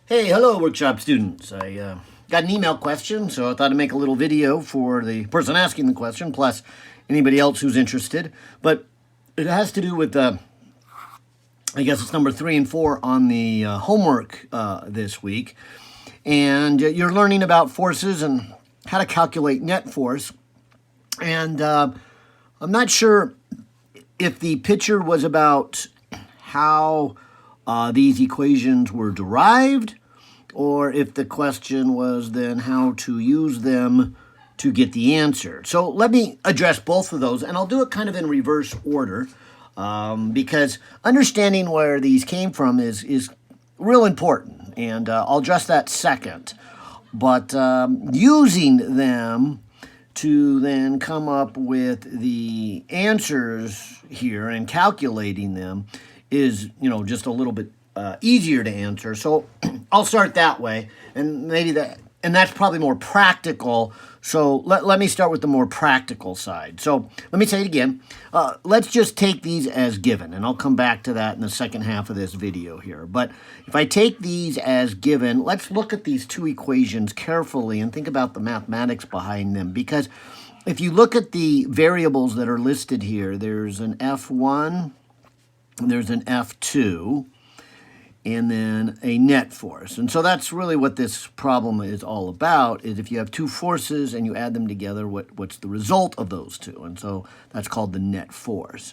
Hey, hello, workshop students. I got an email question, so I thought I'd make a little video for the person asking the question, plus anybody else who's interested. But it has to do with, I guess it's number 3 and 4 on the homework this week. And you're learning about forces and how to calculate net force. And I'm not sure if the picture was about how these equations were derived, or if the question was then how to use them to get the answer. So let me address both of those, and I'll do it kind of in reverse order, because understanding where these came from is real important, and I'll address that second. But using them to then come up with the answers here and calculating them is, just a little bit easier to answer. So I'll start that way, and that's probably more practical. So let me start with the more practical side. So let me say it again. Let's just take these as given, and I'll come back to that in the second half of this video here. But if I take these as given, let's look at these two equations carefully and think about the mathematics behind them. Because if you look at the variables that are listed here, there's an F1, there's an F2, and then a net force. And so that's really what this problem is all about, is if you have two forces and you add them together, what's the result of those two? And so that's called the net force.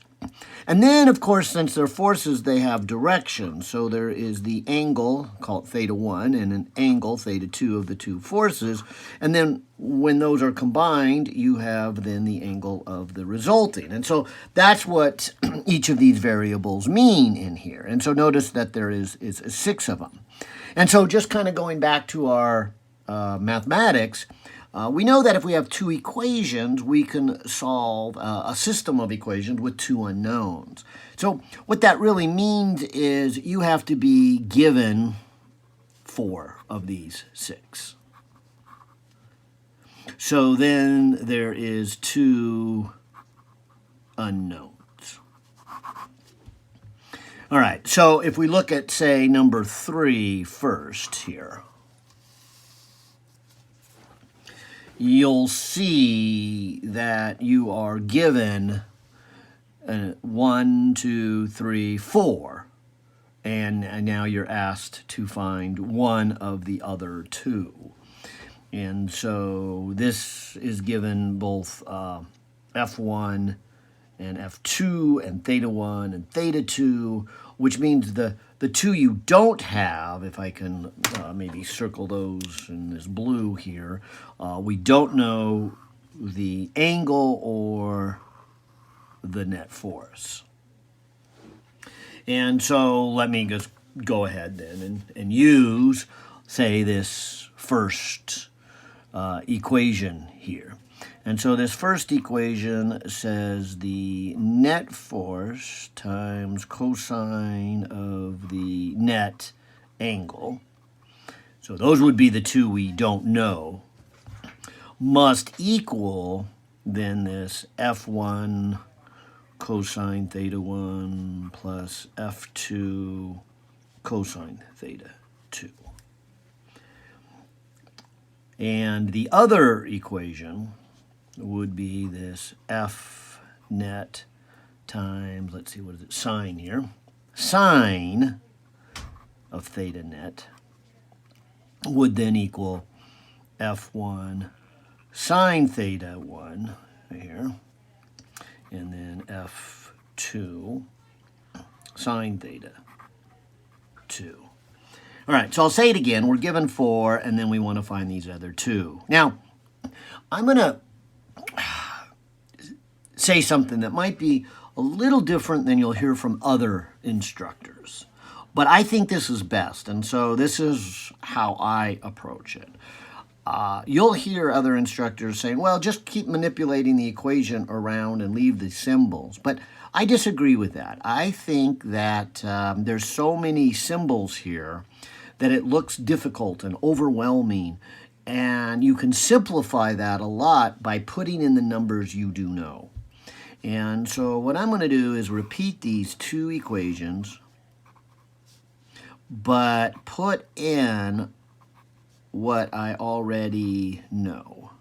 And then, of course, since they're forces, they have direction. So there is the angle, called theta 1, and an angle, theta 2, of the two forces. And then when those are combined, you have then the angle of the resulting. And so that's what each of these variables mean in here. And so notice that there is 6 of them. And so just kind of going back to our mathematics, we know that if we have two equations, we can solve a system of equations with two unknowns. So what that really means is you have to be given 4 of these 6. So then there is 2 unknowns. All right, so if we look at, say, number 3 first here, you'll see that you are given 1, 2, 3, 4, and now you're asked to find one of the other 2. And so this is given both F1 and F2 and theta 1 and theta 2, which means the 2 you don't have, if I can maybe circle those in this blue here, we don't know the angle or the net force. And so let me just go ahead then and use, say, this first equation here. And so this first equation says the net force times cosine of the net angle, so those would be the 2 we don't know, must equal then this F1 cosine theta 1 plus F2 cosine theta 2. And the other equation would be this F net times, let's see, what is it, sine here, sine of theta net would then equal F1 sine theta 1 right here, and then F2 sine theta 2. All right, so I'll say it again. We're given 4, and then we want to find these other 2. Now, I'm going to say something that might be a little different than you'll hear from other instructors. But I think this is best, and so this is how I approach it. You'll hear other instructors saying, well, just keep manipulating the equation around and leave the symbols. But I disagree with that. I think that there's so many symbols here that it looks difficult and overwhelming, and you can simplify that a lot by putting in the numbers you do know. And so what I'm going to do is repeat these 2 equations, but put in what I already know.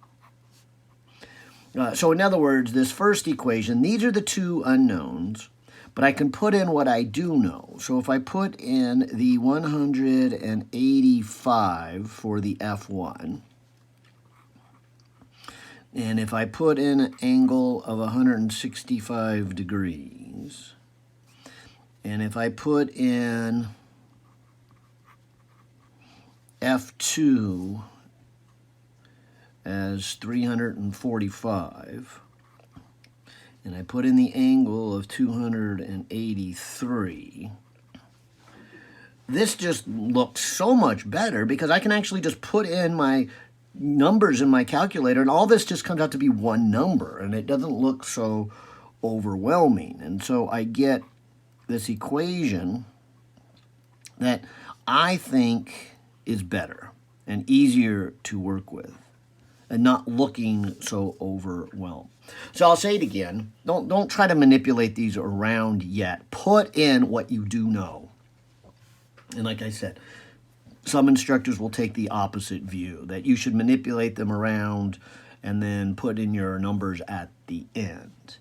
So in other words, this first equation, these are the two unknowns, but I can put in what I do know. So if I put in the 185 for the F1, and if I put in an angle of 165 degrees, and if I put in F2 as 345, and I put in the angle of 283, this just looks so much better because I can actually just put in my numbers in my calculator and all this just comes out to be one number and it doesn't look so overwhelming. And so I get this equation that I think is better and easier to work with and not looking so overwhelmed. So I'll say it again. Don't try to manipulate these around yet. Put in what you do know. And like I said, some instructors will take the opposite view, that you should manipulate them around and then put in your numbers at the end.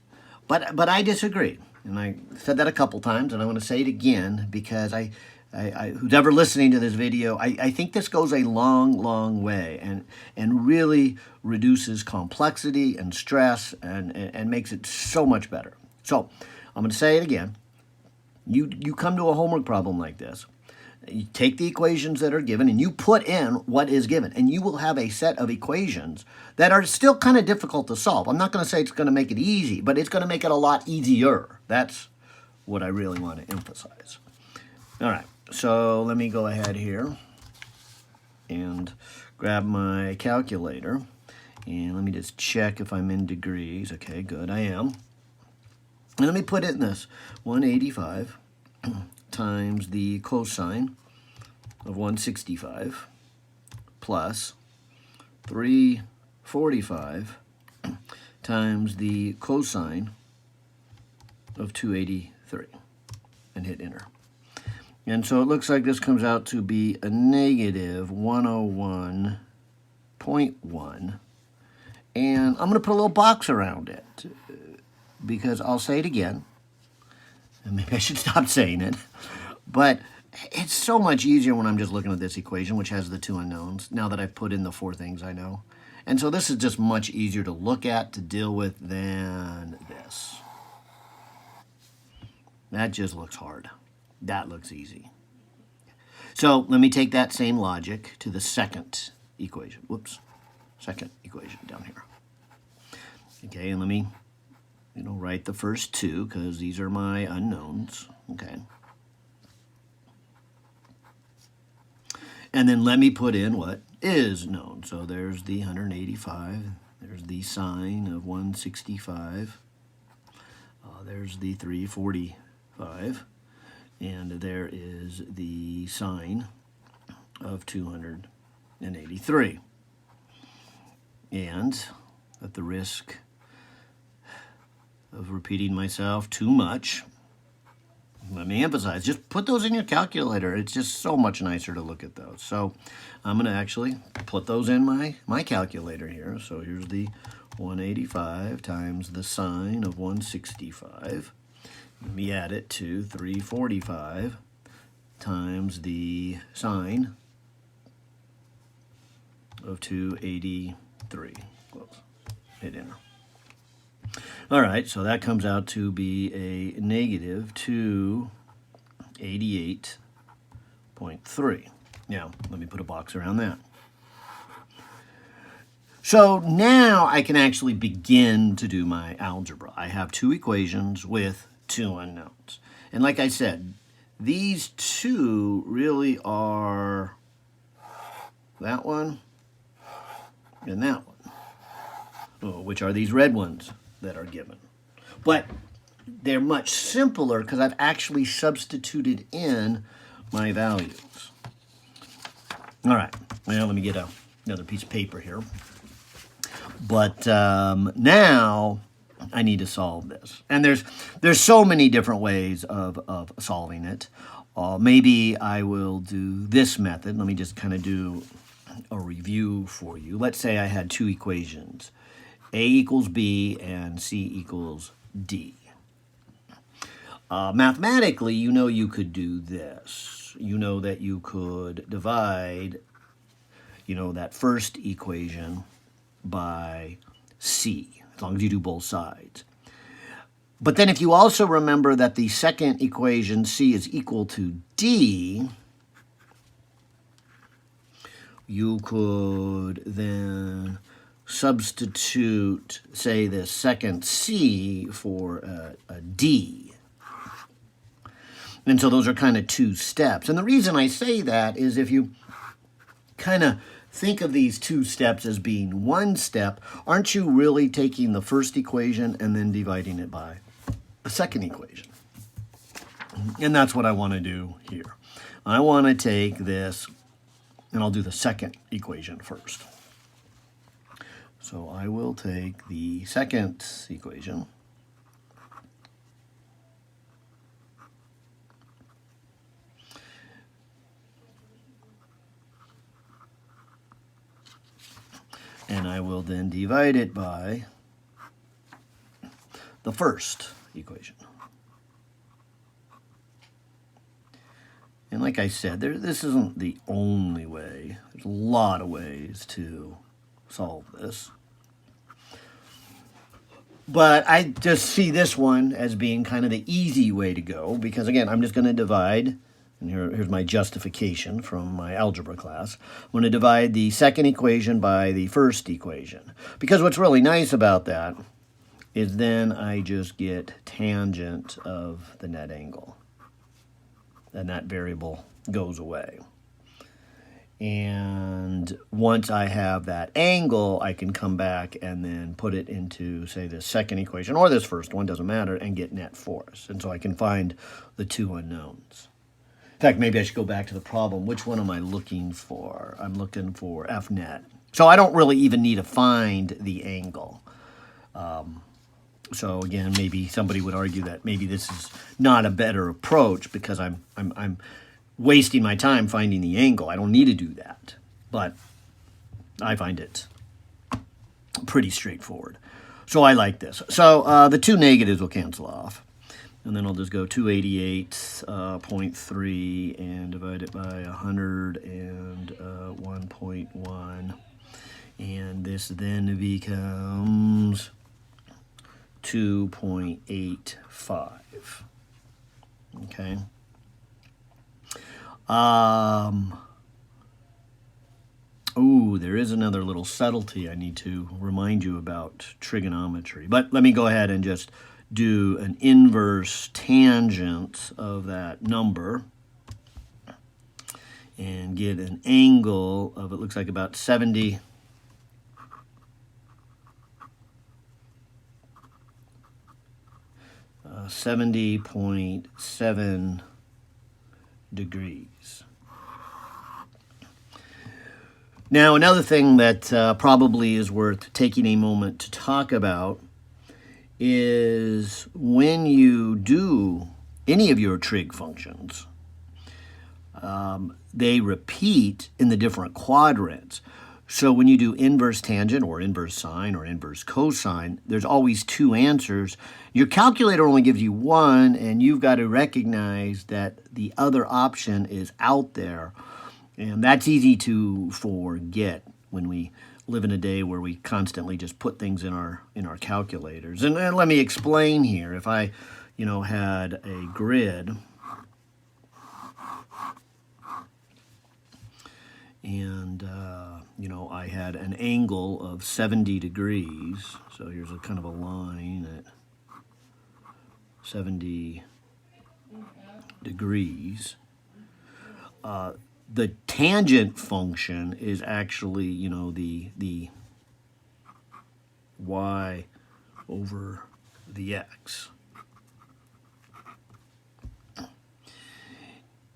But I disagree. And I said that a couple times, and I want to say it again because who's ever listening to this video, I think this goes a long, long way and really reduces complexity and stress and makes it so much better. So I'm going to say it again. You come to a homework problem like this. You take the equations that are given and you put in what is given, and you will have a set of equations that are still kind of difficult to solve. I'm not going to say it's going to make it easy, but it's going to make it a lot easier. That's what I really want to emphasize. All right, so let me go ahead here and grab my calculator, and let me just check if I'm in degrees. Okay, good, I am. And let me put it in this 185 times the cosine of 165 plus 345 times the cosine of 283 and hit enter. And so it looks like this comes out to be a negative 101.1. And I'm going to put a little box around it because I'll say it again. And maybe I should stop saying it. But it's so much easier when I'm just looking at this equation, which has the two unknowns, now that I've put in the four things I know. And so this is just much easier to look at, to deal with than this. That just looks hard. That looks easy. So let me take that same logic to the second equation. Whoops. Second equation down here. Okay, and let me write the first two because these are my unknowns. Okay. And then let me put in what is known. So there's the 185. There's the sine of 165. There's the 345. And there is the sine of 283. And at the risk of repeating myself too much, let me emphasize, just put those in your calculator. It's just so much nicer to look at those. So I'm going to actually put those in my calculator here. So here's the 185 times the sine of 165. Let me add it to 345 times the sine of 283. Close. Hit enter. All right, so that comes out to be a negative 288.3. Now, let me put a box around that. So now I can actually begin to do my algebra. I have two equations with two unknowns. And like I said, these two really are that one and that one, which are these red ones that are given. But they're much simpler because I've actually substituted in my values. All right, well, let me get another piece of paper here. But now I need to solve this. And there's so many different ways of solving it. Maybe I will do this method. Let me just kind of do a review for you. Let's say I had two equations, A equals B and C equals D. Mathematically, you know you could do this. You know that you could divide, that first equation by C, as long as you do both sides. But then if you also remember that the second equation, C is equal to D, you could then substitute, say, the second C for a D. And so those are kind of two steps. And the reason I say that is if you kind of think of these two steps as being one step, aren't you really taking the first equation and then dividing it by the second equation? And that's what I want to do here. I want to take this, and I'll do the second equation first. So I will take the second equation, and I will then divide it by the first equation. And like I said, this isn't the only way. There's a lot of ways to solve this. But I just see this one as being kind of the easy way to go because, again, I'm just going to divide. And here's my justification from my algebra class. I'm going to divide the second equation by the first equation. Because what's really nice about that is then I just get tangent of the net angle. And that variable goes away. And once I have that angle, I can come back and then put it into, say, this second equation, or this first one, doesn't matter, and get net force. And so I can find the two unknowns. In fact, maybe I should go back to the problem. Which one am I looking for? I'm looking for F net. So I don't really even need to find the angle. So again, maybe somebody would argue that maybe this is not a better approach because I'm wasting my time finding the angle. I don't need to do that. But I find it pretty straightforward. So I like this. So the two negatives will cancel off. And then I'll just go 288.3 and divide it by 100 and 1.1. And this then becomes 2.85. Okay. Oh, there is another little subtlety I need to remind you about trigonometry. But let me go ahead and just do an inverse tangent of that number and get an angle of, it looks like about 70.7 degrees. Now, another thing that probably is worth taking a moment to talk about is when you do any of your trig functions, they repeat in the different quadrants. So when you do inverse tangent or inverse sine or inverse cosine, there's always two answers. Your calculator only gives you one, and you've got to recognize that the other option is out there. And that's easy to forget when we live in a day where we constantly just put things in our calculators. And let me explain here. If I, had a grid and I had an angle of 70 degrees. So here's a kind of a line at 70 degrees. The tangent function is actually, the y over the x.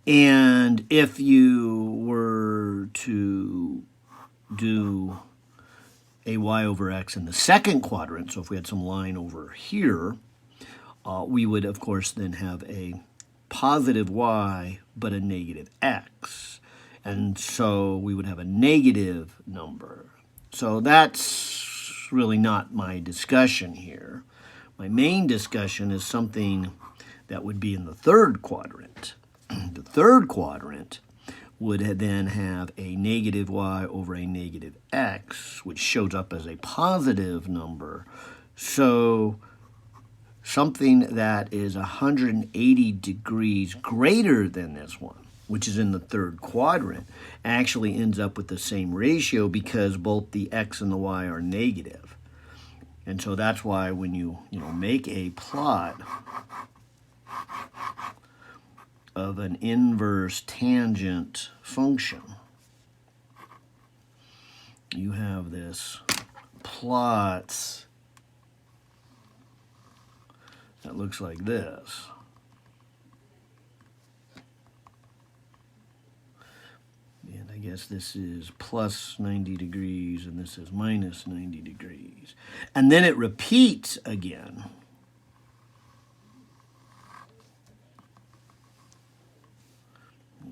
And if you were to do a y over x in the second quadrant, so if we had some line over here, we would, of course, then have a positive y, but a negative x. And so we would have a negative number. So that's really not my discussion here. My main discussion is something that would be in the third quadrant. The third quadrant would then have a negative y over a negative x, which shows up as a positive number. So something that is 180 degrees greater than this one, which is in the third quadrant, actually ends up with the same ratio because both the x and the y are negative. And so that's why when you make a plot of an inverse tangent function, you have this plot that looks like this. And I guess this is plus 90 degrees and this is minus 90 degrees. And then it repeats again.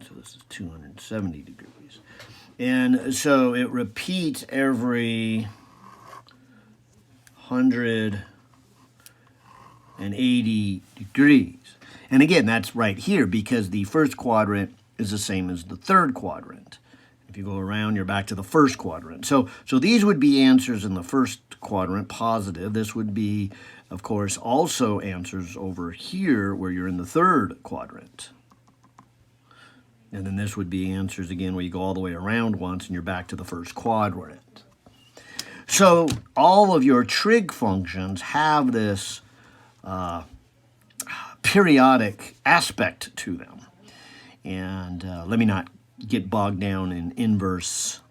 So this is 270 degrees. And so it repeats every 180 degrees. And again, that's right here because the first quadrant is the same as the third quadrant. If you go around, you're back to the first quadrant. So these would be answers in the first quadrant, positive. This would be, of course, also answers over here where you're in the third quadrant. And then this would be answers again where you go all the way around once and you're back to the first quadrant. So all of your trig functions have this periodic aspect to them. And let me not get bogged down in inverse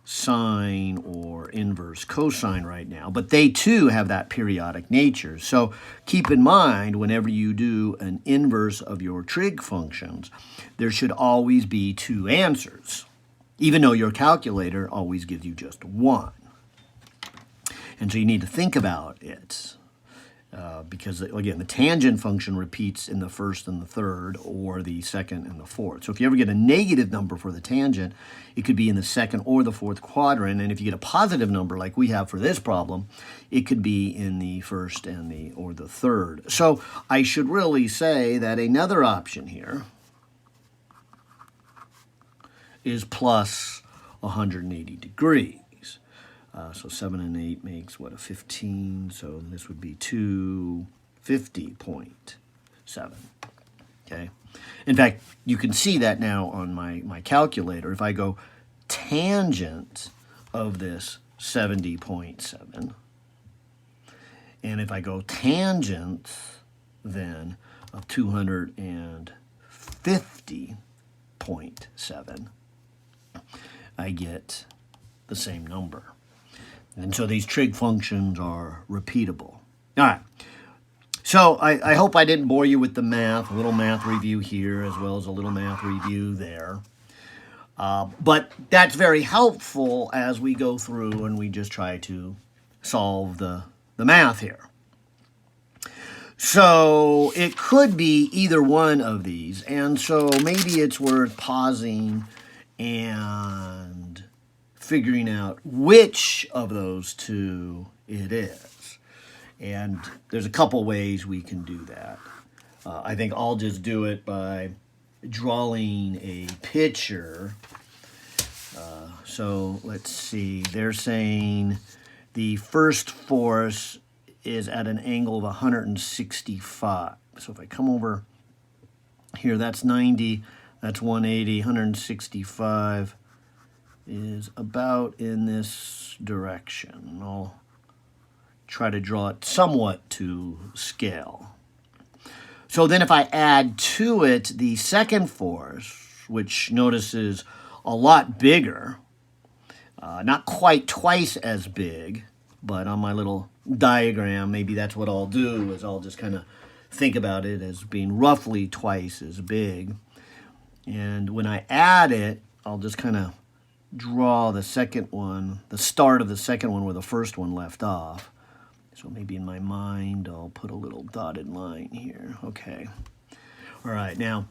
sine or inverse cosine right now, but they too have that periodic nature. So keep in mind, whenever you do an inverse of your trig functions, there should always be two answers, even though your calculator always gives you just one. And so you need to think about it. Because, again, the tangent function repeats in the first and the third, or the second and the fourth. So if you ever get a negative number for the tangent, it could be in the second or the fourth quadrant. And if you get a positive number, like we have for this problem, it could be in the first and or the third. So I should really say that another option here is plus 180 degrees. So 7 and 8 makes, what, a 15? So this would be 250.7, okay? In fact, you can see that now on my calculator. If I go tangent of this 70.7, and if I go tangent, then, of 250.7, I get the same number. And so these trig functions are repeatable. All right. So I hope I didn't bore you with the math, a little math review here as well as a little math review there. But that's very helpful as we go through and we just try to solve the math here. So it could be either one of these. And so maybe it's worth pausing and figuring out which of those two it is. And there's a couple ways we can do that. I think I'll just do it by drawing a picture. So let's see, they're saying the first force is at an angle of 165. So if I come over here, that's 90, that's 180, 165 is about in this direction. I'll try to draw it somewhat to scale. So then if I add to it the second force, which notice is a lot bigger, not quite twice as big, but on my little diagram, maybe that's what I'll do, is I'll just kind of think about it as being roughly twice as big. And when I add it, I'll just kind of draw the second one, the start of the second one where the first one left off. So maybe in my mind, I'll put a little dotted line here. Okay. All right, now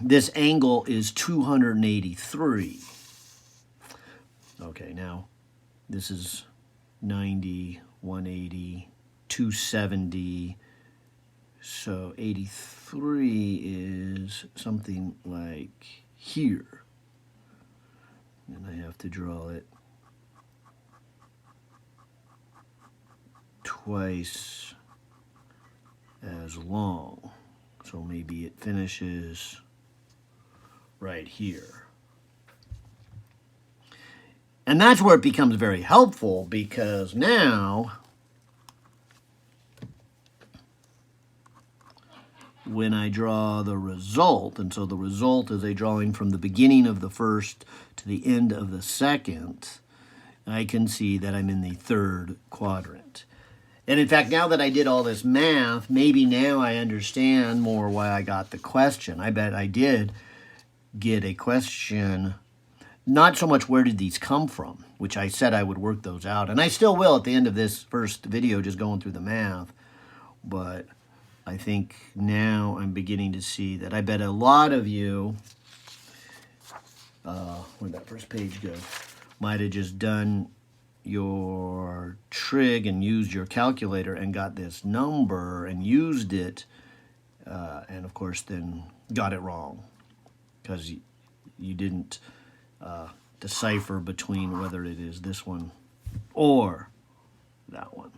this angle is 283. Okay, now this is 90, 180, 270. So 83 is something like here. And I have to draw it twice as long. So maybe it finishes right here. And that's where it becomes very helpful, because now when I draw the result, and so the result is a drawing from the beginning of the first to the end of the second, I can see that I'm in the third quadrant. And in fact, now that I did all this math, maybe now I understand more why I got the question. I bet I did get a question, not so much where did these come from, which I said I would work those out. And I still will at the end of this first video, just going through the math. But I think now I'm beginning to see that I bet a lot of you, where'd that first page go, might have just done your trig and used your calculator and got this number and used it, and of course then got it wrong because you didn't decipher between whether it is this one or that one.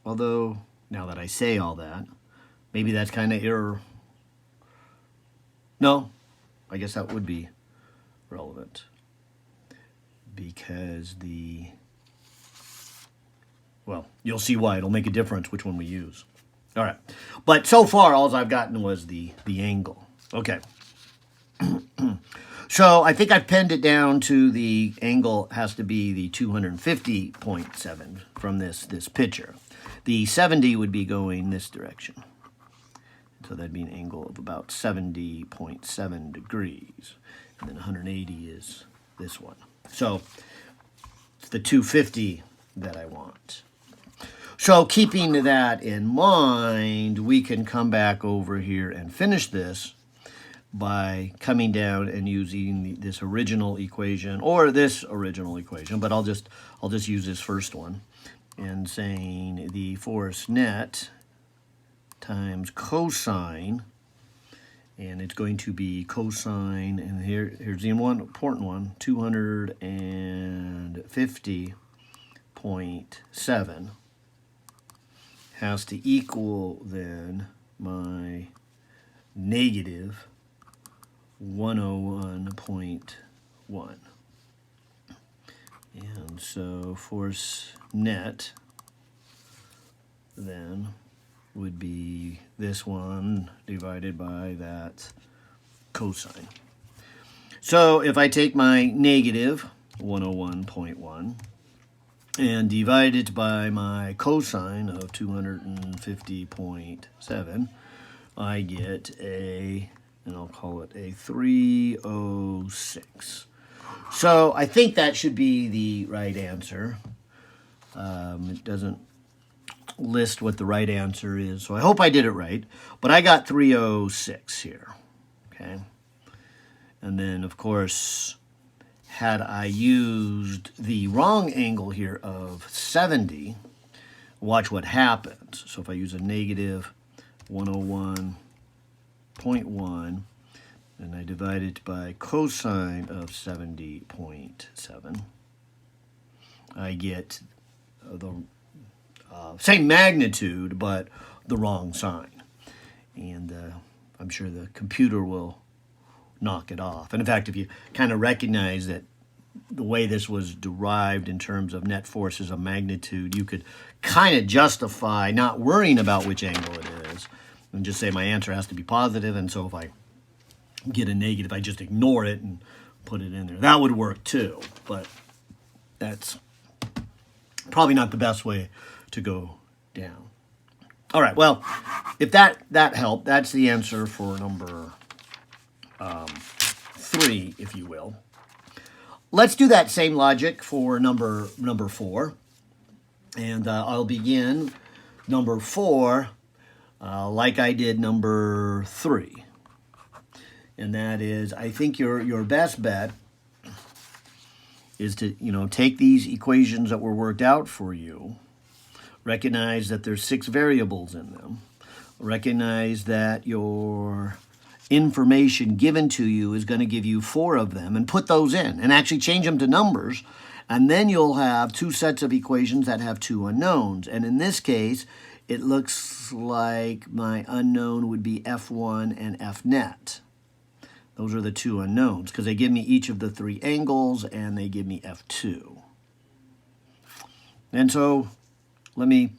Although, now that I say all that, maybe that's kind of error. No, I guess that would be relevant, because well, you'll see why. It'll make a difference which one we use. All right, but so far all I've gotten was the angle. Okay. So I think I've pinned it down to the angle has to be the 250.7 from this picture. The 70 would be going this direction. So that'd be an angle of about 70.7 degrees. And then 180 is this one. So it's the 250 that I want. So keeping that in mind, we can come back over here and finish this by coming down and using this original equation or this original equation, but I'll just use this first one and saying the force net times cosine, and it's going to be cosine, and here's the one important one, 250.7 has to equal then my negative 101.1. And so force net then would be this one divided by that cosine. So if I take my negative 101.1 and divide it by my cosine of 250.7, I get and I'll call it a 306. So I think that should be the right answer. It doesn't list what the right answer is, so I hope I did it right. But I got 306 here, okay? And then, of course, had I used the wrong angle here of 70, watch what happens. So if I use a negative 101.1, and I divide it by cosine of 70.7, I get the same magnitude, but the wrong sign. And I'm sure the computer will knock it off. And in fact, if you kind of recognize that the way this was derived in terms of net forces of magnitude, you could kind of justify not worrying about which angle it is and just say my answer has to be positive, and so if I get a negative, I just ignore it and put it in there. That would work too, but that's probably not the best way to go down. All right, well, if that helped, that's the answer for number 3, if you will. Let's do that same logic for number 4. And I'll begin number 4 like I did number 3. And that is, I think your best bet is to, take these equations that were worked out for you, recognize that there's 6 variables in them, recognize that your information given to you is going to give you 4 of them, and put those in and actually change them to numbers, and then you'll have 2 sets of equations that have 2 unknowns. And in this case, it looks like my unknown would be F1 and F net. Those are the 2 unknowns because they give me each of the 3 angles and they give me F2. And so let me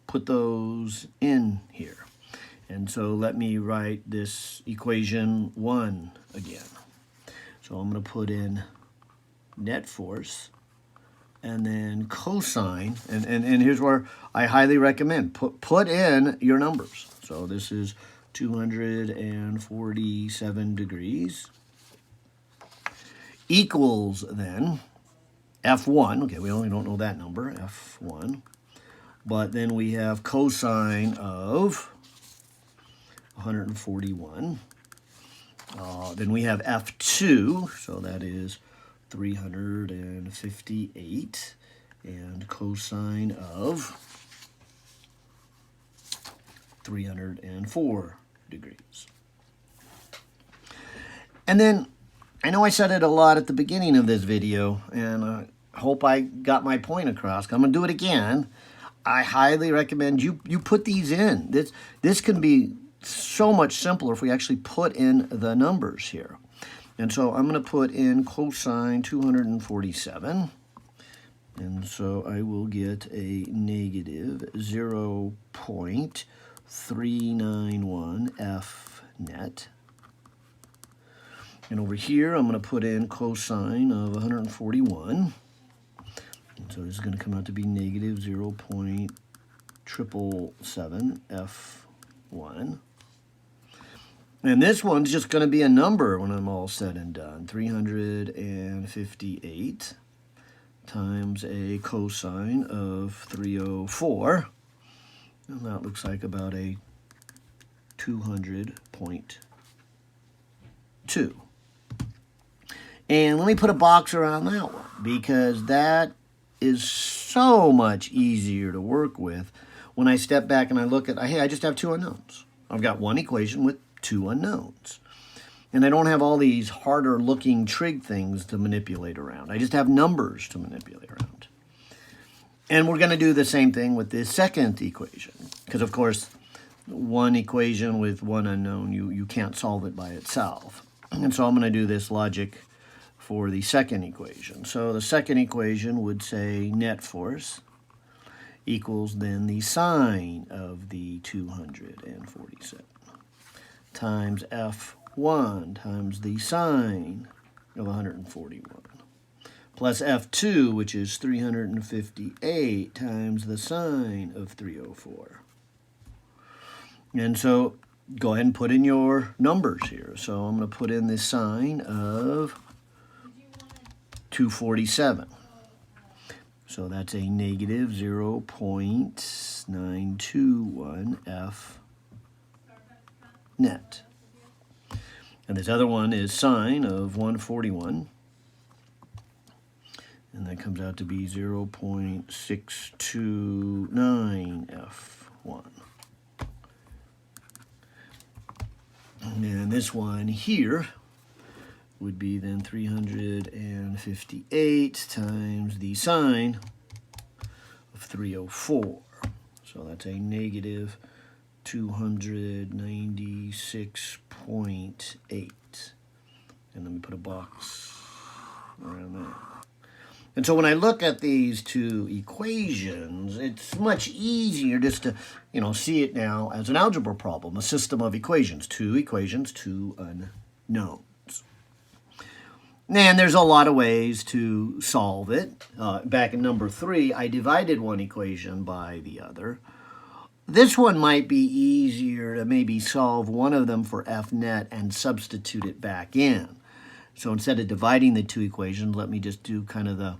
put those in here. And so let me write this equation 1 again. So I'm going to put in net force and then cosine. And here's where I highly recommend. Put in your numbers. So this is 247 degrees equals then F1. Okay, we only don't know that number, F1. But then we have cosine of 141. Then we have F2, so that is 358. And cosine of 304 degrees. And then, I know I said it a lot at the beginning of this video, and I hope I got my point across. I'm going to do it again. I highly recommend you put these in. This can be so much simpler if we actually put in the numbers here. And so I'm going to put in cosine 247. And so I will get a negative 0.391 F net. And over here, I'm going to put in cosine of 141. And so this is going to come out to be negative 0.777 F1. And this one's just going to be a number when I'm all said and done. 358 times a cosine of 304. And that looks like about a 200.2. And let me put a box around that one, because that is so much easier to work with when I step back and I look at, hey, I just have 2 unknowns. I've got one equation with 2 unknowns. And I don't have all these harder looking trig things to manipulate around. I just have numbers to manipulate around. And we're going to do the same thing with this second equation. Because, of course, one equation with 1 unknown, you can't solve it by itself. And so I'm going to do this logic for the second equation. So the second equation would say net force equals then the sine of the 247 times F1 times the sine of 141 plus F2, which is 358 times the sine of 304. And so go ahead and put in your numbers here. So I'm going to put in the sine of 247. So that's a negative 0.921 F net. And this other one is sine of 141. And that comes out to be 0.629 F1. And this one here would be then 358 times the sine of 304. So that's a negative 296.8. And let me put a box around that. And so when I look at these 2 equations, it's much easier just to, see it now as an algebra problem, a system of equations, 2 equations, 2 unknowns. And there's a lot of ways to solve it. Back in number 3, I divided one equation by the other. This one might be easier to maybe solve one of them for F net and substitute it back in. So instead of dividing the 2 equations, let me just do kind of the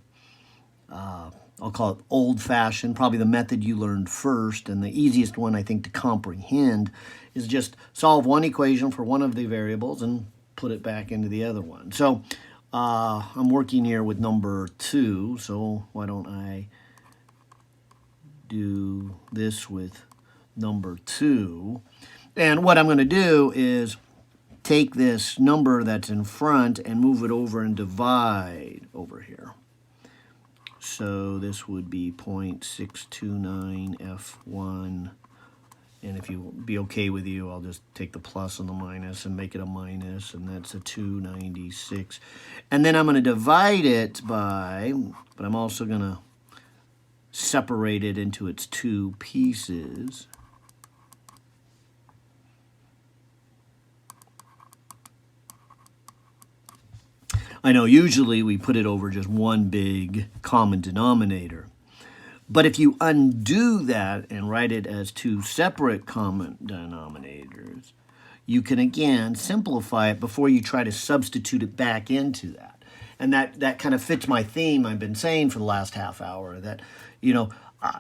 I'll call it old-fashioned, probably the method you learned first, and the easiest one I think to comprehend is just solve one equation for one of the variables and put it back into the other one. So I'm working here with number 2, so why don't I do this with number 2. And what I'm going to do is take this number that's in front and move it over and divide over here. So this would be 0.629 F1. And if you be okay with you, I'll just take the plus and the minus and make it a minus, and that's a 296. And then I'm going to divide it by, but I'm also going to separate it into its 2 pieces. I know usually we put it over just one big common denominator. But if you undo that and write it as 2 separate common denominators, you can again simplify it before you try to substitute it back into that. And that kind of fits my theme I've been saying for the last half hour, that,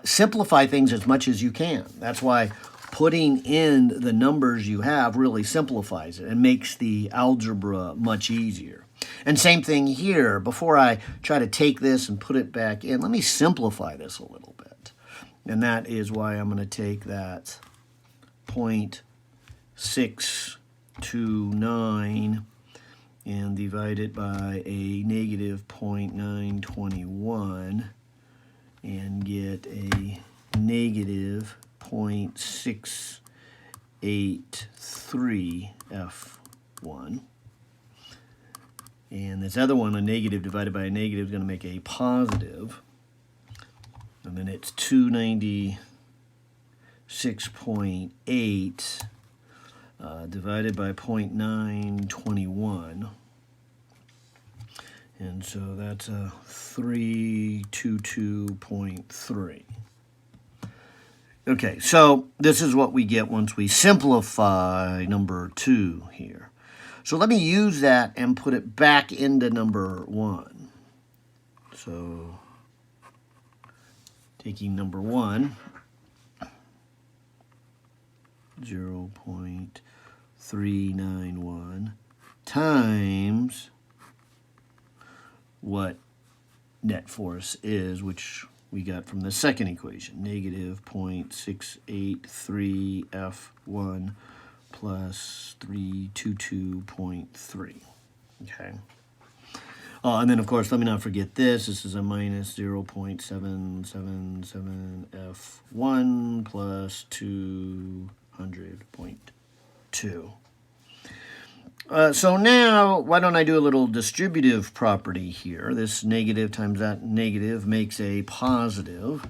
simplify things as much as you can. That's why putting in the numbers you have really simplifies it and makes the algebra much easier. And same thing here. Before I try to take this and put it back in, let me simplify this a little bit. And that is why I'm going to take that 0.629 and divide it by a negative 0.921 and get a negative 0.683 F1. And this other one, a negative divided by a negative, is going to make a positive. And then it's 296.8 divided by 0.921. And so that's a 322.3. Okay, so this is what we get once we simplify number 2 here. So let me use that and put it back into number 1. So taking number 1, 0.391 times what net force is, which we got from the second equation, negative 0.683 F1 plus 322.3. Okay. And then, of course, let me not forget this. This is a minus 0.777 F1 plus 200.2. So now, why don't I do a little distributive property here? This negative times that negative makes a positive.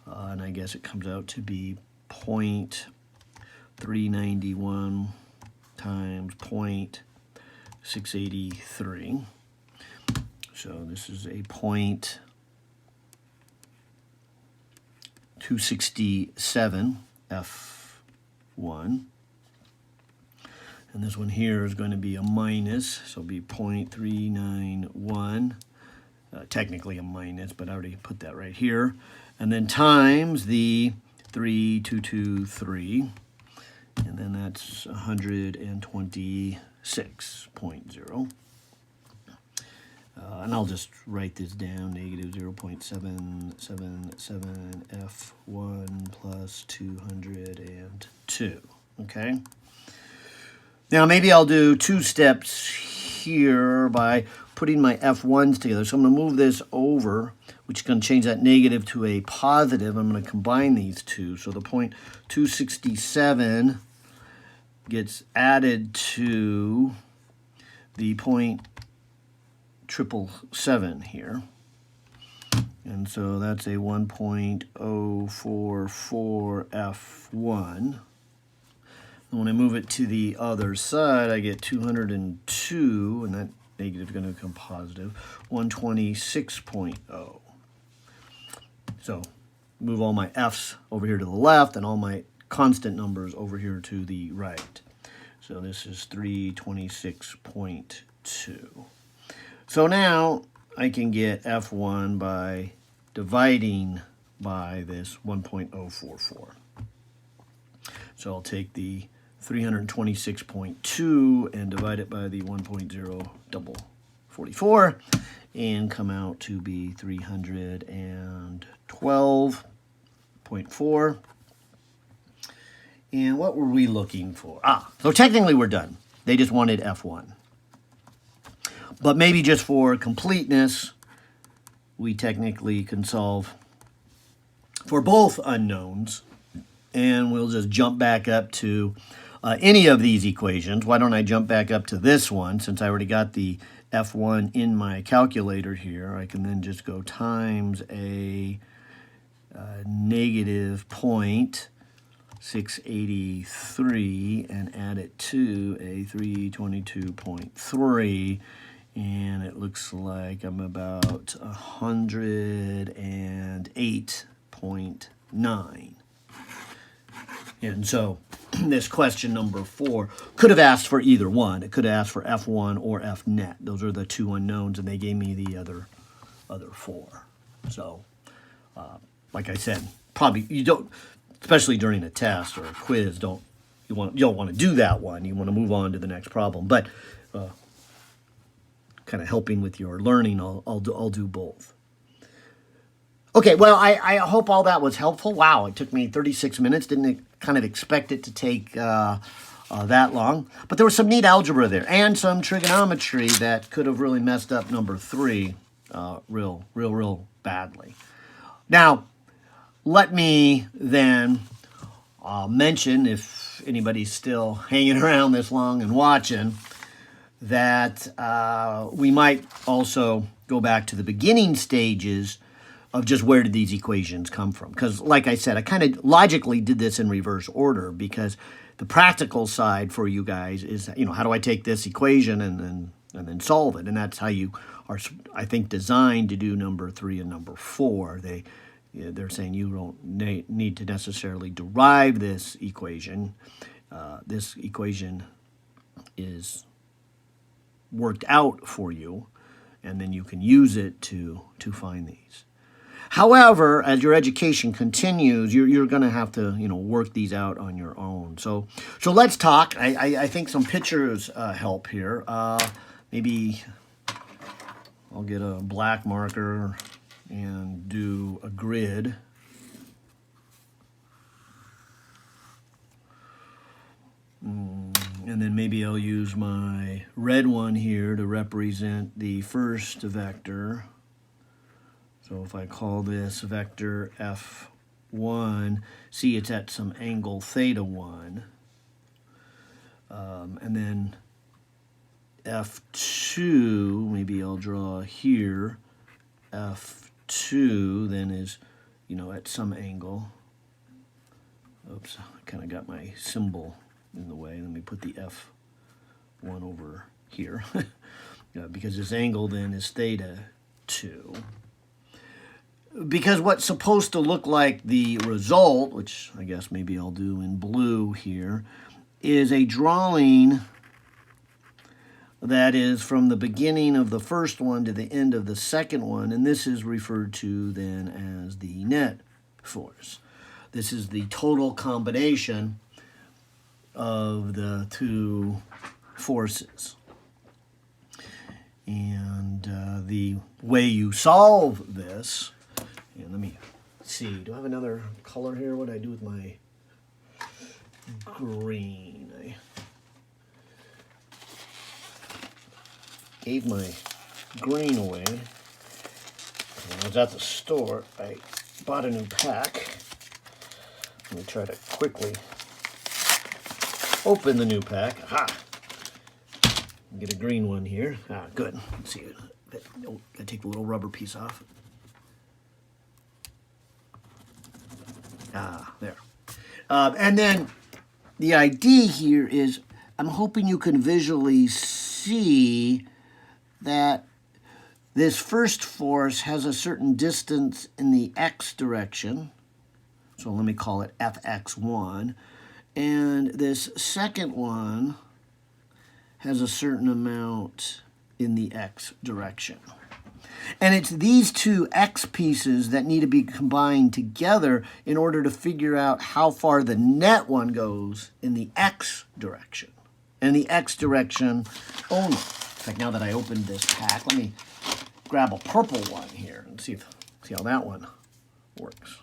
And I guess it comes out to be 0.391 times 0.683. So this is a 0.267 F1. And this one here is going to be a minus, so it'll be 0.391. Technically a minus, but I already put that right here. And then times the 3223. And then that's 126.0. And I'll just write this down, negative 0.777 F1 plus 202, okay? Now maybe I'll do 2 steps here by putting my F1s together. So I'm going to move this over, which is going to change that negative to a positive. I'm going to combine these two. So the 0.267 gets added to the 0.777 here. And so that's a 1.044 F1. And when I move it to the other side, I get 202, and that negative is going to become positive, 126.0. So move all my F's over here to the left and all my constant numbers over here to the right. So this is 326.2. So now I can get F1 by dividing by this 1.044. So I'll take the 326.2 and divide it by the 1.044 and come out to be 312.4. And what were we looking for? So technically we're done. They just wanted F1. But maybe just for completeness, we technically can solve for both unknowns. And we'll just jump back up to any of these equations. Why don't I jump back up to this one, since I already got the F1 in my calculator here. I can then just go times a negative 0.683 and add it to a 322.3, and it looks like I'm about 108.9. And so this question number 4 could have asked for either one. It could have asked for F1 or F net. Those are the two unknowns, and they gave me the other 4. So, like I said, probably you don't, especially during a test or a quiz, you don't want to do that one. You want to move on to the next problem. But kind of helping with your learning, I'll do both. Okay, well, I hope all that was helpful. Wow, it took me 36 minutes. Didn't kind of expect it to take that long. But there was some neat algebra there and some trigonometry that could have really messed up number 3 real badly. Now, let me then mention, if anybody's still hanging around this long and watching, that we might also go back to the beginning stages of just where did these equations come from. Because like I said, I kind of logically did this in reverse order, because the practical side for you guys is, how do I take this equation and then solve it? And that's how you are, I think, designed to do number 3 and number 4. They're saying you don't need to necessarily derive this equation. This equation is worked out for you, and then you can use it to find these. However, as your education continues, you're going to have to, work these out on your own. So let's talk. I think some pictures help here. Maybe I'll get a black marker and do a grid. And then maybe I'll use my red one here to represent the first vector. So if I call this vector F1, see it's at some angle theta 1. And then F2, maybe I'll draw here. F2 then is, at some angle. Oops, I kind of got my symbol in the way. Let me put the F1 over here. Because this angle then is theta 2. Because what's supposed to look like the result, which I guess maybe I'll do in blue here, is a drawing that is from the beginning of the first one to the end of the second one, and this is referred to then as the net force. This is the total combination of the two forces. And the way you solve this, and let me see, do I have another color here? What do I do with my green? I gave my green away. When I was at the store, I bought a new pack. Let me try to quickly open the new pack. Aha! Get a green one here. Good. Let's see. I take the little rubber piece off. There. And then the idea here is I'm hoping you can visually see that this first force has a certain distance in the x direction. So let me call it Fx1. And this second one has a certain amount in the x direction. And it's these two x pieces that need to be combined together in order to figure out how far the net one goes in the x direction. And the x direction only. In fact, now that I opened this pack, let me grab a purple one here and see how that one works.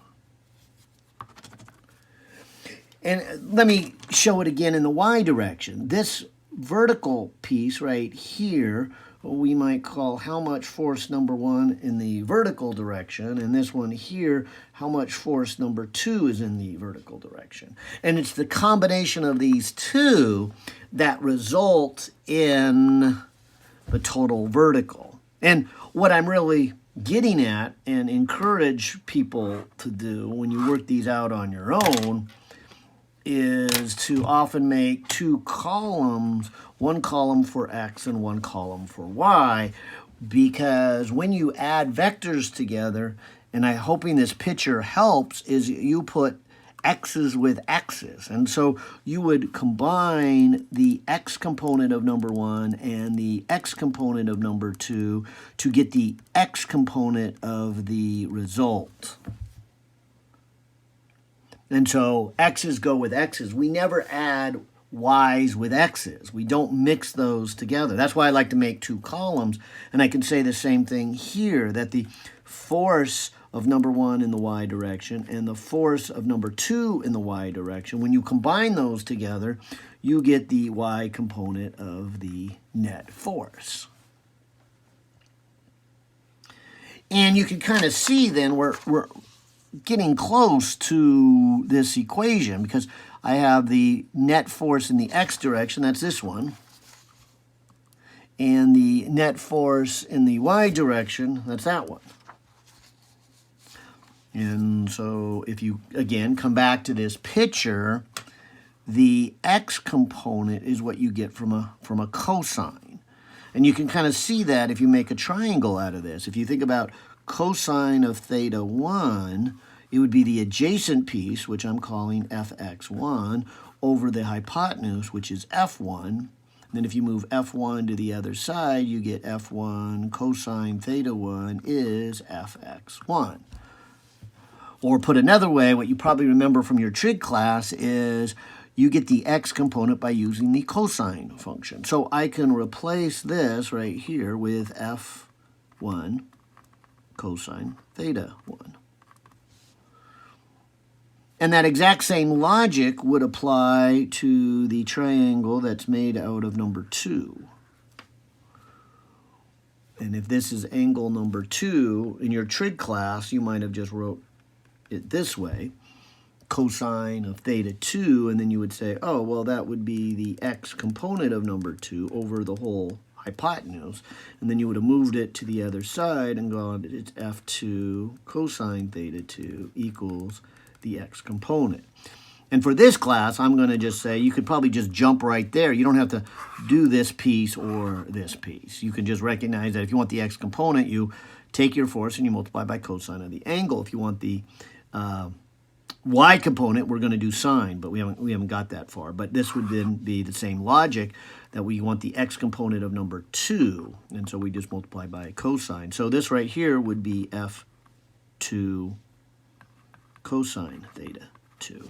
And let me show it again in the y direction. This vertical piece right here, we might call how much force number 1 in the vertical direction, and this one here, how much force number 2 is in the vertical direction. And it's the combination of these two that result in the total vertical. And what I'm really getting at and encourage people to do when you work these out on your own is to often make two columns, one column for x and one column for y, because when you add vectors together, and I'm hoping this picture helps, is you put x's with x's. And so you would combine the x component of number 1 and the x component of number 2 to get the x component of the result. And so x's go with x's. We never add y's with x's. We don't mix those together. That's why I like to make two columns. And I can say the same thing here, that the force of number 1 in the y direction and the force of number 2 in the y direction, when you combine those together, you get the y component of the net force. And you can kind of see then we're getting close to this equation, because I have the net force in the x direction, that's this one, and the net force in the y direction, that's that one. And so if you, again, come back to this picture, the x component is what you get from a cosine. And you can kind of see that if you make a triangle out of this. If you think about cosine of theta 1, it would be the adjacent piece, which I'm calling fx1, over the hypotenuse, which is f1. And then if you move f1 to the other side, you get f1 cosine theta 1 is fx1. Or put another way, what you probably remember from your trig class is you get the x component by using the cosine function. So I can replace this right here with f1 cosine theta 1. And that exact same logic would apply to the triangle that's made out of number 2. And if this is angle number 2, in your trig class, you might have just wrote it this way, cosine of theta 2, and then you would say, oh, well, that would be the x component of number 2 over the whole hypotenuse. And then you would have moved it to the other side and gone, it's f2 cosine theta 2 equals the x component. And for this class, I'm going to just say you could probably just jump right there. You don't have to do this piece or this piece. You can just recognize that if you want the x component, you take your force and you multiply by cosine of the angle. If you want the y component, we're going to do sine, but we haven't got that far. But this would then be the same logic, that we want the x component of number 2, and so we just multiply by cosine. So this right here would be f2 cosine theta 2.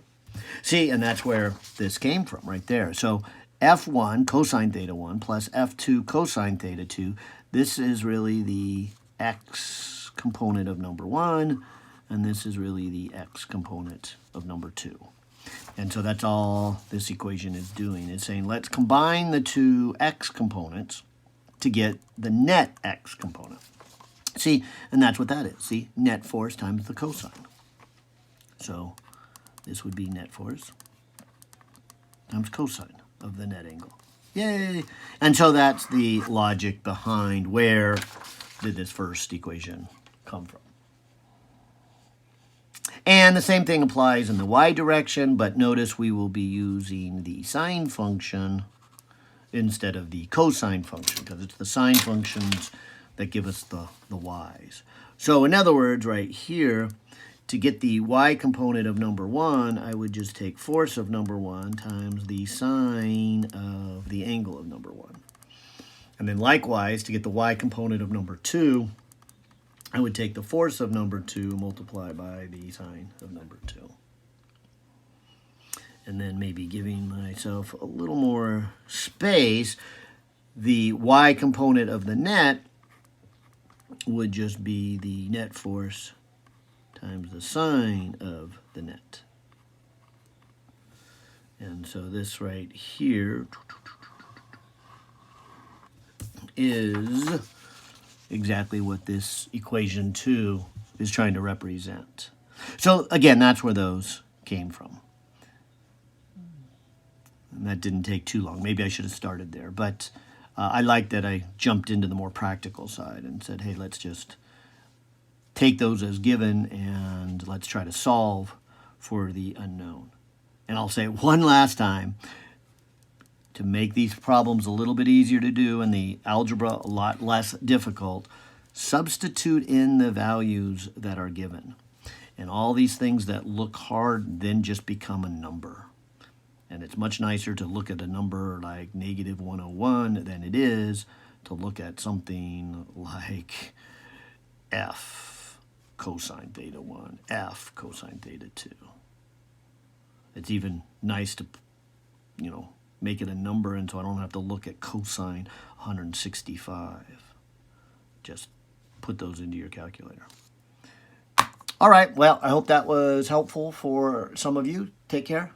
See, and that's where this came from, right there. So f1 cosine theta 1 plus f2 cosine theta 2, this is really the x component of number 1, and this is really the x component of number 2. And so that's all this equation is doing. It's saying let's combine the two x components to get the net x component. See, and that's what that is. See, net force times the cosine. So this would be net force times cosine of the net angle. Yay! And so that's the logic behind where did this first equation come from. And the same thing applies in the y direction, but notice we will be using the sine function instead of the cosine function, because it's the sine functions that give us the y's. So in other words, right here, to get the y component of number 1, I would just take force of number 1 times the sine of the angle of number 1. And then likewise, to get the y component of number 2, I would take the force of number 2, multiply by the sine of number 2. And then maybe giving myself a little more space, the y component of the net would just be the net force times the sine of the net. And so this right here is exactly what this equation 2 is trying to represent. So again, that's where those came from. And that didn't take too long. Maybe I should have started there. But I like that I jumped into the more practical side and said, hey, let's just take those as given and let's try to solve for the unknown. And I'll say it one last time, to make these problems a little bit easier to do and the algebra a lot less difficult, substitute in the values that are given. And all these things that look hard then just become a number. And it's much nicer to look at a number like negative 101 than it is to look at something like f cosine theta 1, f cosine theta 2. It's even nice to, make it a number, and so I don't have to look at cosine 165. Just put those into your calculator. All right, well, I hope that was helpful for some of you. Take care.